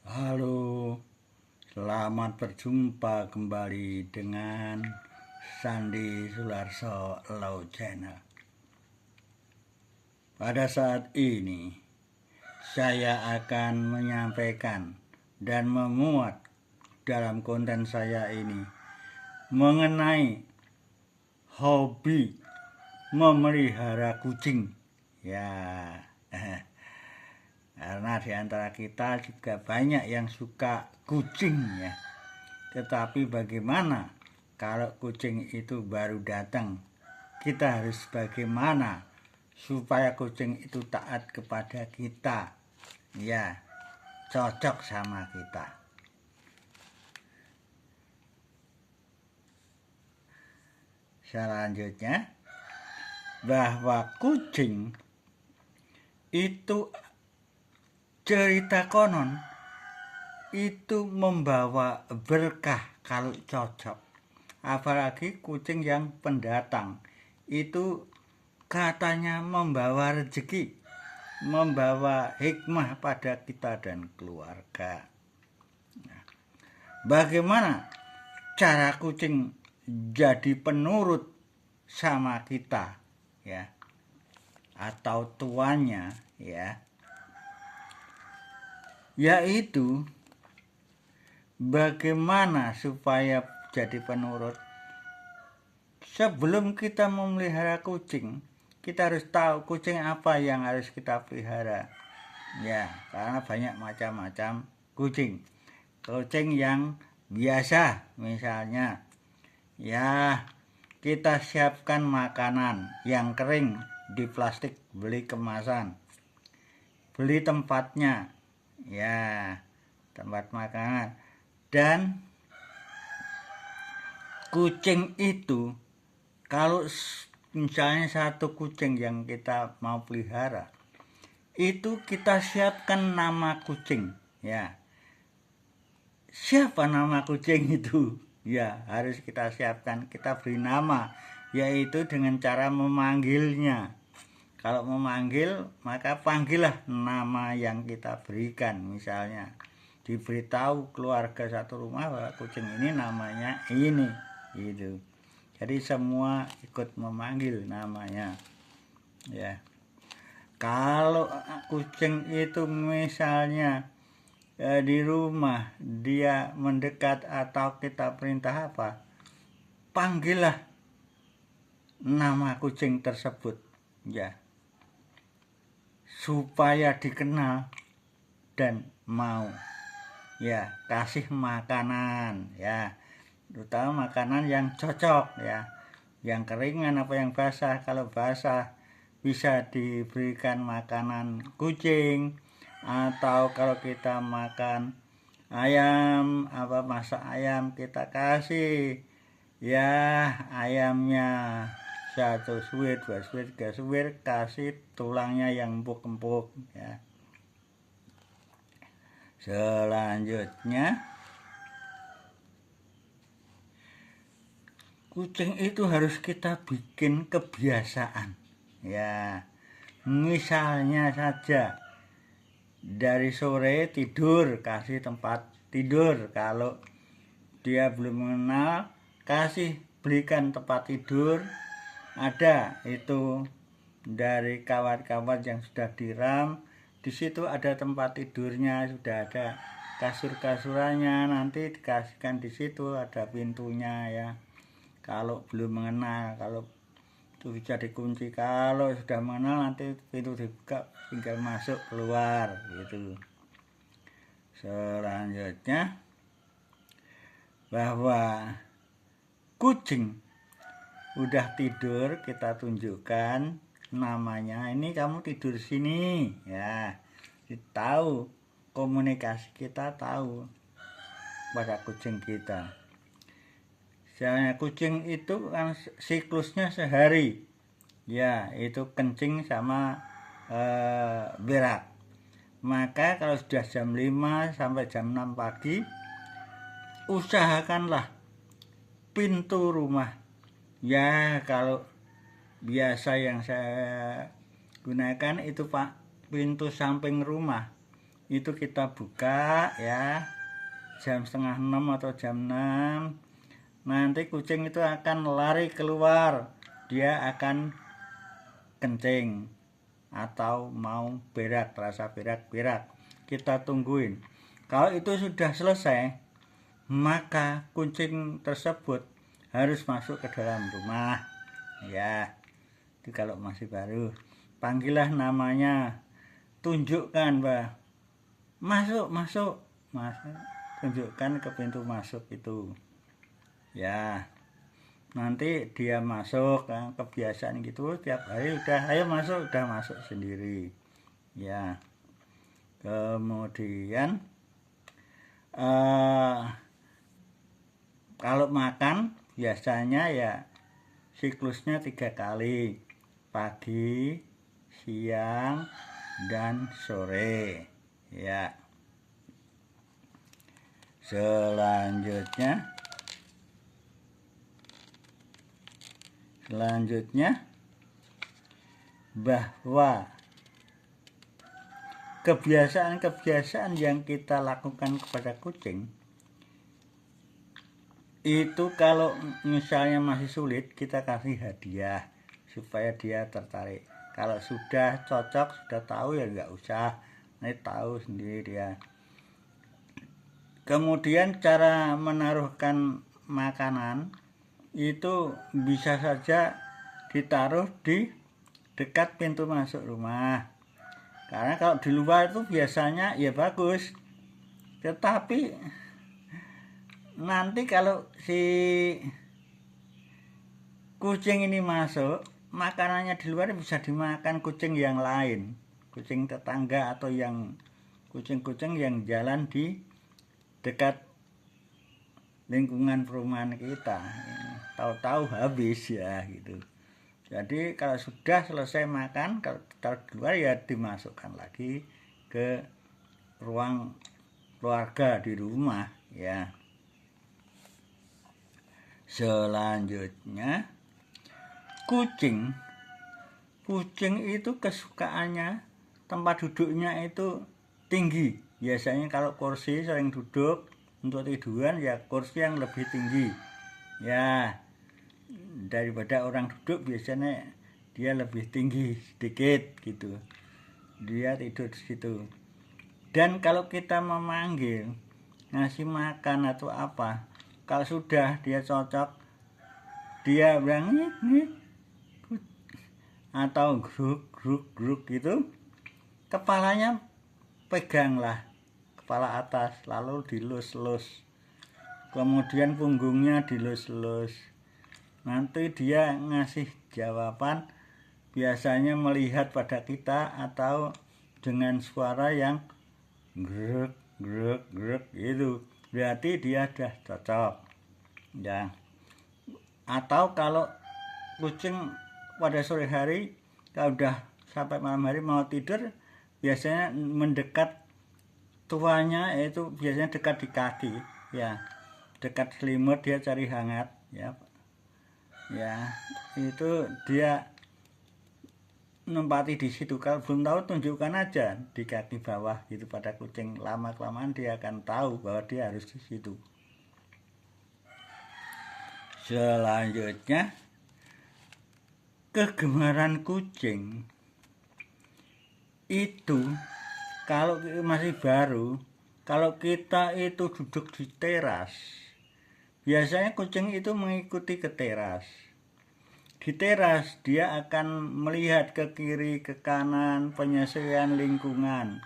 Halo, selamat berjumpa kembali dengan Sandi Sularso Low Channel. Pada saat ini, saya akan menyampaikan dan memuat dalam konten saya ini mengenai hobi memelihara kucing. Ya, karena di antara kita juga banyak yang suka kucing ya. Tetapi bagaimana kalau kucing itu baru datang? Kita harus bagaimana supaya kucing itu taat kepada kita? Ya, cocok sama kita. Selanjutnya, bahwa kucing itu cerita konon itu membawa berkah kalau cocok. Apalagi kucing yang pendatang itu katanya membawa rezeki, membawa hikmah pada kita dan keluarga. Bagaimana cara kucing jadi penurut sama kita ya, atau tuannya ya, yaitu bagaimana supaya jadi penurut. Sebelum kita memelihara kucing, kita harus tahu kucing apa yang harus kita pelihara. Ya, karena banyak macam-macam kucing. Kucing yang biasa misalnya, ya kita siapkan makanan yang kering di plastik, beli kemasan, beli tempatnya, ya tempat makanan. Dan kucing itu kalau misalnya satu kucing yang kita mau pelihara, itu kita siapkan nama kucing ya. Siapa nama kucing itu? Ya harus kita siapkan, kita beri nama, yaitu dengan cara memanggilnya. Kalau memanggil, maka panggillah nama yang kita berikan. Misalnya diberitahu keluarga satu rumah bahwa kucing ini namanya ini gitu. Jadi semua ikut memanggil namanya ya. Kalau kucing itu misalnya di rumah dia mendekat atau kita perintah apa, panggillah nama kucing tersebut ya, supaya dikenal dan mau ya kasih makanan ya, terutama makanan yang cocok ya, yang keringan apa yang basah. Kalau basah bisa diberikan makanan kucing, atau kalau kita makan ayam, masak ayam, kita kasih ya ayamnya 1 suwir, 2 suwir, 3 suwir, kasih tulangnya yang empuk-empuk ya. Selanjutnya, kucing itu harus kita bikin kebiasaan ya. Misalnya saja dari sore tidur, kasih tempat tidur. Kalau dia belum mengenal, kasih belikan tempat tidur. Ada itu dari kawat-kawat yang sudah diram, di situ ada tempat tidurnya, sudah ada kasur-kasurannya, nanti dikasihkan di situ, ada pintunya ya. Kalau belum mengenal, kalau itu bisa dikunci. Kalau sudah mengenal, nanti pintu dibuka, tinggal masuk keluar gitu. Selanjutnya, bahwa kucing udah tidur, kita tunjukkan namanya, ini kamu tidur sini ya. Tahu, komunikasi kita tahu pada kucing kita. Misalnya kucing itu kan siklusnya sehari ya, itu kencing sama berak. Maka kalau sudah jam 5 sampai jam 6 pagi, usahakanlah pintu rumah ya, kalau biasa yang saya gunakan itu Pak, pintu samping rumah itu kita buka ya jam 5:30 atau jam 6. Nanti kucing itu akan lari keluar, dia akan kencing atau mau berak, rasa berak-berak. Kita tungguin. Kalau itu sudah selesai, maka kucing tersebut harus masuk ke dalam rumah. Ya, itu kalau masih baru. Panggillah namanya, tunjukkan, Pak. Masuk, masuk, masuk. Tunjukkan ke pintu masuk itu. Ya, nanti dia masuk, kebiasaan gitu tiap hari udah ayo masuk, udah masuk sendiri. Ya, kemudian kalau makan biasanya ya siklusnya 3 kali, pagi, siang, dan sore. Ya, selanjutnya bahwa kebiasaan-kebiasaan yang kita lakukan kepada kucing itu kalau misalnya masih sulit, kita kasih hadiah supaya dia tertarik. Kalau sudah cocok, sudah tahu ya nggak usah, ini tahu sendiri dia. Kemudian cara menaruhkan makanan itu bisa saja ditaruh di dekat pintu masuk rumah. Karena kalau di luar itu biasanya ya bagus. Tetapi nanti kalau si kucing ini masuk, makanannya di luar bisa dimakan kucing yang lain, kucing tetangga atau yang kucing-kucing yang jalan di dekat lingkungan perumahan kita. Tahu-tahu habis ya gitu. Jadi kalau sudah selesai makan, kalau taruh di luar ya dimasukkan lagi ke ruang keluarga di rumah ya. Selanjutnya kucing itu kesukaannya tempat duduknya itu tinggi. Biasanya kalau kursi sering duduk untuk tiduran ya kursi yang lebih tinggi ya, daripada orang duduk biasanya dia lebih tinggi sedikit gitu, dia tidur di situ. Dan kalau kita memanggil ngasih makan atau apa, kalau sudah dia cocok, dia bilang nih atau gruk gitu, kepalanya peganglah kepala atas lalu dilus-lus, kemudian punggungnya dilus-lus. Nanti dia ngasih jawaban biasanya melihat pada kita atau dengan suara yang gruk itu, berarti dia sudah cocok ya. Atau kalau kucing pada sore hari kalau udah sampai malam hari mau tidur, biasanya mendekat tuanya, itu biasanya dekat di kaki ya, dekat selimut dia cari hangat ya. Ya, itu dia nempati di situ. Kalau belum tahu tunjukkan aja di kaki bawah gitu pada kucing. Lama-kelamaan dia akan tahu bahwa dia harus di situ. Selanjutnya kegemaran kucing itu kalau masih baru, kalau kita itu duduk di teras, biasanya kucing itu mengikuti ke teras. Di teras dia akan melihat ke kiri, ke kanan, penyesuaian lingkungan.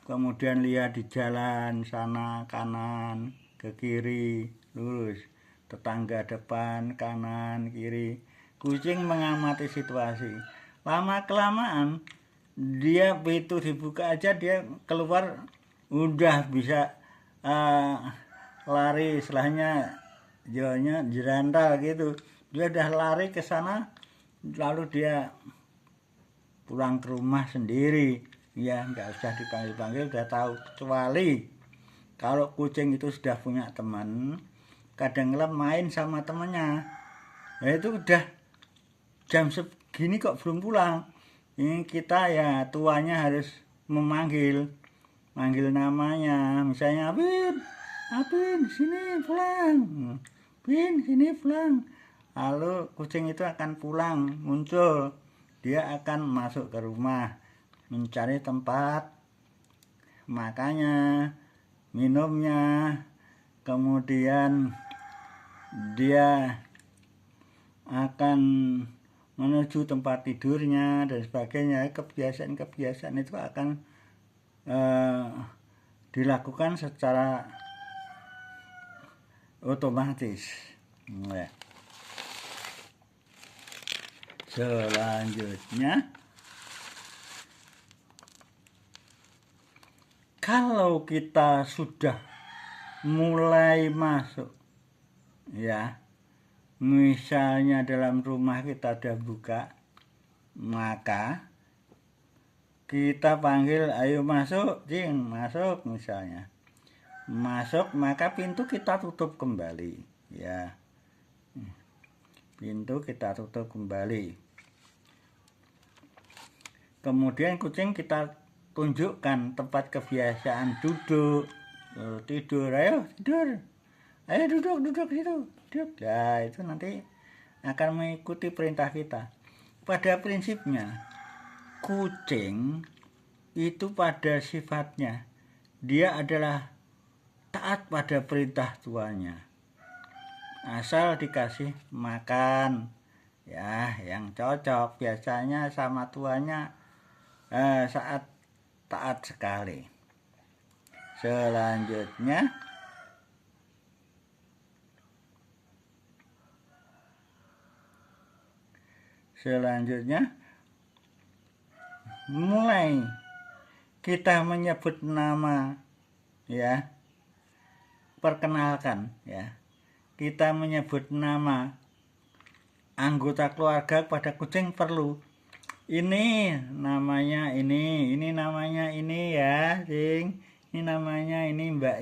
Kemudian lihat di jalan sana kanan, ke kiri, lurus. Tetangga depan, kanan, kiri. Kucing mengamati situasi. Lama-kelamaan dia pintu dibuka aja dia keluar udah bisa lari, istilahnya jalannya jerandal gitu. Dia udah lari ke sana, lalu dia pulang ke rumah sendiri. Ya nggak usah dipanggil-panggil, udah tahu. Kecuali kalau kucing itu sudah punya teman, kadang-kadang main sama temannya. Nah itu udah jam segini kok belum pulang. Ini kita ya tuanya harus memanggil. manggil namanya, misalnya Apin sini pulang, Pin sini pulang. Lalu kucing itu akan pulang, muncul, dia akan masuk ke rumah, mencari tempat makannya, minumnya, kemudian dia akan menuju tempat tidurnya dan sebagainya. Kebiasaan-kebiasaan itu akan dilakukan secara otomatis. Ya. Selanjutnya, kalau kita sudah mulai masuk, ya, misalnya dalam rumah kita ada buka, maka kita panggil, ayo masuk, Cing, masuk misalnya. Masuk, maka pintu kita tutup kembali, ya. Pintu kita tutup kembali. Kemudian kucing kita tunjukkan tempat kebiasaan duduk, tidur, ayo tidur, ayo duduk situ, duduk. Ya, itu nanti akan mengikuti perintah kita. Pada prinsipnya, kucing itu pada sifatnya dia adalah taat pada perintah tuannya, asal dikasih makan, ya, yang cocok. Biasanya sama tuannya saat taat sekali. Selanjutnya mulai kita menyebut nama, ya, perkenalkan, ya, kita menyebut nama anggota keluarga pada kucing perlu. Ini namanya ini namanya ini, ya, Cing. Ini namanya ini, Mbak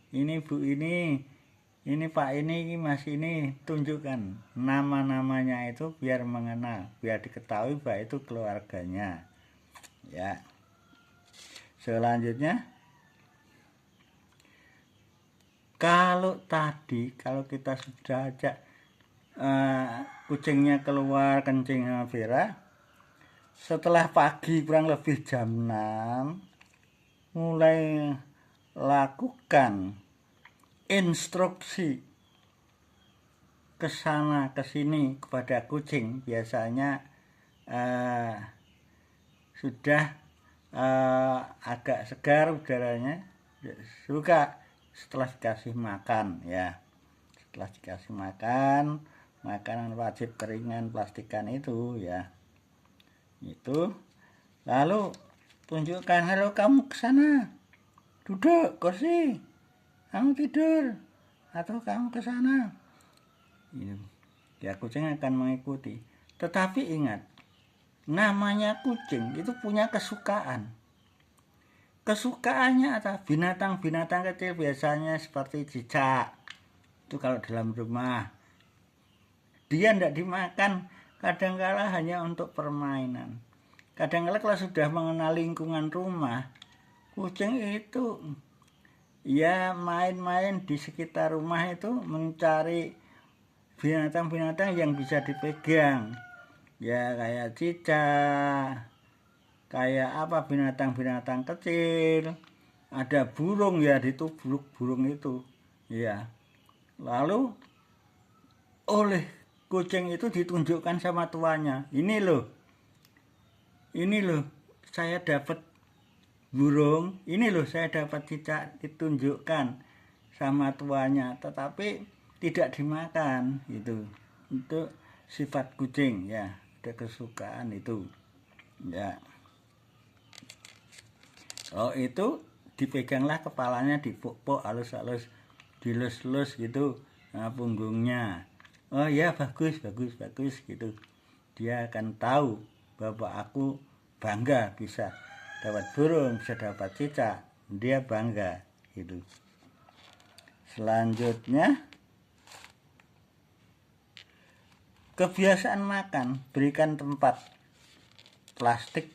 ini Bu ini Pak ini Mas ini. Tunjukkan nama-namanya itu biar mengenal, biar diketahui bahwa itu keluarganya, ya. Selanjutnya, kalau kita sudah ajak kucingnya keluar kencing sama Vera, setelah pagi kurang lebih jam 6, mulai lakukan instruksi ke sana ke sini kepada kucing. Biasanya sudah agak segar udaranya, suka setelah dikasih makan, ya. Setelah dikasih makan, makanan wajib keringan plastikan itu, ya, itu, lalu tunjukkan, halo kamu ke sana, duduk kursi, kamu tidur, atau kamu ke sana. Ya, kucing akan mengikuti. Tetapi ingat, namanya kucing itu punya kesukaan. Kesukaannya apa? Binatang-binatang kecil biasanya seperti cicak. Itu kalau dalam rumah. Dia tidak dimakan, kadang-kala hanya untuk permainan. Kadang-kala kalau sudah mengenal lingkungan rumah, kucing itu ya main-main di sekitar rumah itu mencari binatang-binatang yang bisa dipegang. Ya, kayak cicak, kayak apa, binatang-binatang kecil. Ada burung, ya, ditubruk burung itu, ya. Lalu oleh kucing itu ditunjukkan sama tuannya, ini loh saya dapat burung, ini loh saya dapat cicak, ditunjukkan sama tuannya, tetapi tidak dimakan. Itu sifat kucing, ya, ada kesukaan itu, ya. Oh, itu dipeganglah kepalanya, dipuk-puk halus-halus, dilus-lus gitu, punggungnya. Oh ya, bagus gitu. Dia akan tahu bahwa aku bangga bisa dapat burung, bisa dapat cicak. Dia bangga gitu. Selanjutnya, kebiasaan makan, berikan tempat plastik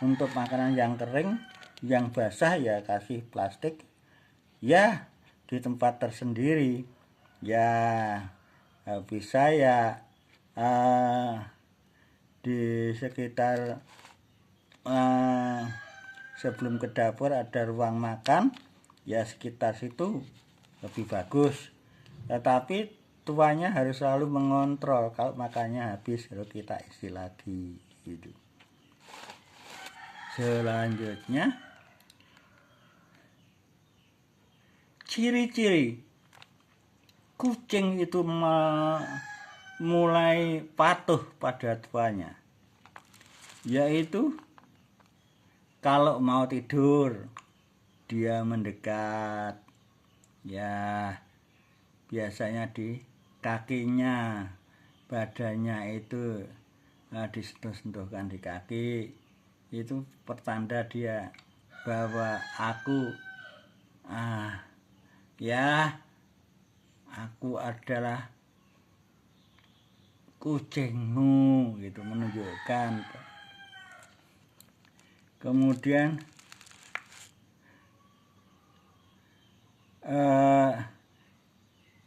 untuk makanan yang kering Yang basah ya kasih plastik ya di tempat tersendiri. Ya bisa ya di sekitar sebelum ke dapur ada ruang makan, ya sekitar situ lebih bagus. Tetapi tuanya harus selalu mengontrol, kalau makannya habis harus kita isi lagi gitu. Selanjutnya, ciri-ciri kucing itu mulai patuh pada tuanya, yaitu kalau mau tidur dia mendekat, ya biasanya di kakinya, badannya itu disentuh-sentuhkan di kaki, itu pertanda dia bahwa aku adalah kucingmu, gitu, menunjukkan. Kemudian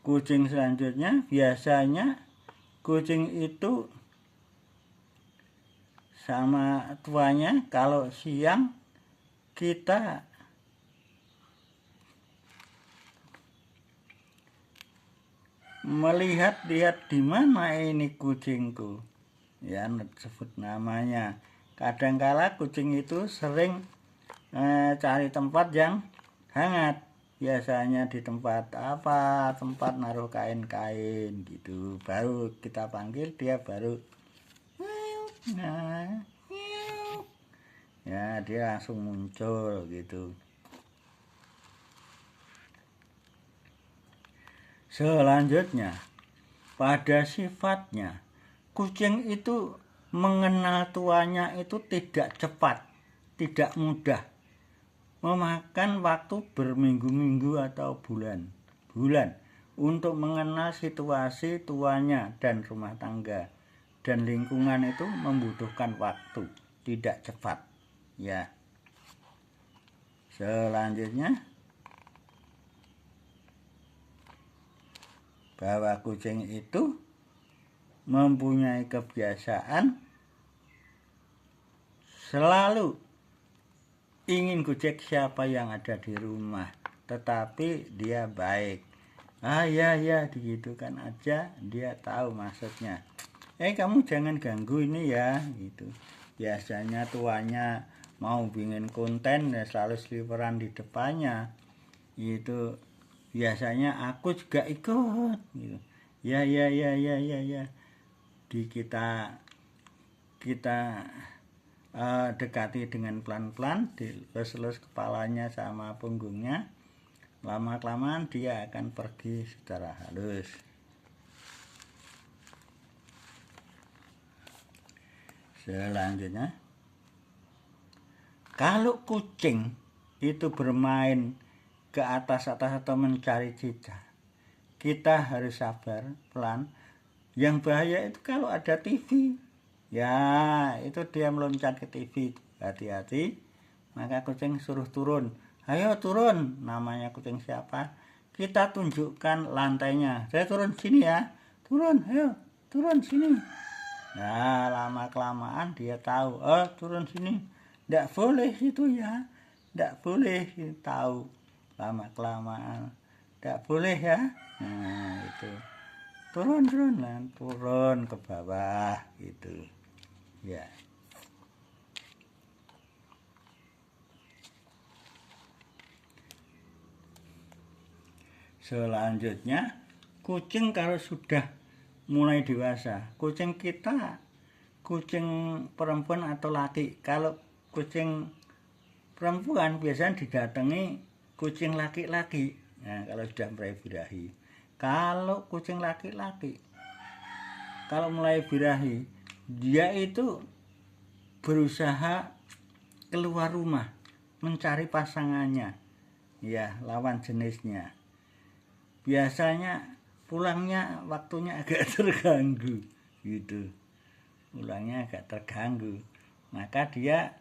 kucing selanjutnya, biasanya kucing itu sama tuanya kalau siang kita melihat di mana ini kucingku, ya sebut namanya. Kadangkala kucing itu sering cari tempat yang hangat, biasanya di tempat tempat naruh kain-kain gitu, baru kita panggil dia baru ya dia langsung muncul gitu. Selanjutnya, pada sifatnya kucing itu mengenal tuanya itu tidak cepat, tidak mudah, memakan waktu berminggu-minggu atau bulan-bulan untuk mengenal situasi tuanya dan rumah tangga dan lingkungan. Itu membutuhkan waktu, tidak cepat ya. Selanjutnya, bahwa kucing itu mempunyai kebiasaan selalu ingin kucek siapa yang ada di rumah, tetapi dia baik. Ya digitukan aja, dia tahu maksudnya. Kamu jangan ganggu ini ya, gitu. Biasanya tuanya mau bikin konten ya selalu seliweran di depannya. Itu biasanya aku juga ikut gitu. Ya. Kita dekati dengan pelan-pelan, dilus-lus kepalanya sama punggungnya. Lama-kelamaan dia akan pergi secara halus. Selanjutnya, kalau kucing itu bermain ke atas-atas atau mencari cicak, kita harus sabar, pelan. Yang bahaya itu kalau ada TV, ya itu dia meloncat ke TV, hati-hati. Maka kucing suruh turun, ayo turun, namanya kucing siapa, kita tunjukkan lantainya, saya turun sini ya, turun, ayo turun sini. Nah lama kelamaan dia tahu, turun sini, tidak boleh situ ya, tidak boleh, tahu lama kelamaan tidak boleh ya. Nah itu turun ke bawah gitu ya. Selanjutnya, kucing kalau sudah mulai dewasa, kucing kita kucing perempuan atau laki. Kalau kucing perempuan biasanya didatangi kucing laki-laki. Nah, kalau sudah mulai birahi. Kalau kucing laki-laki, kalau mulai birahi, dia itu berusaha keluar rumah, mencari pasangannya, ya lawan jenisnya. Biasanya pulangnya waktunya agak terganggu gitu, pulangnya agak terganggu, maka dia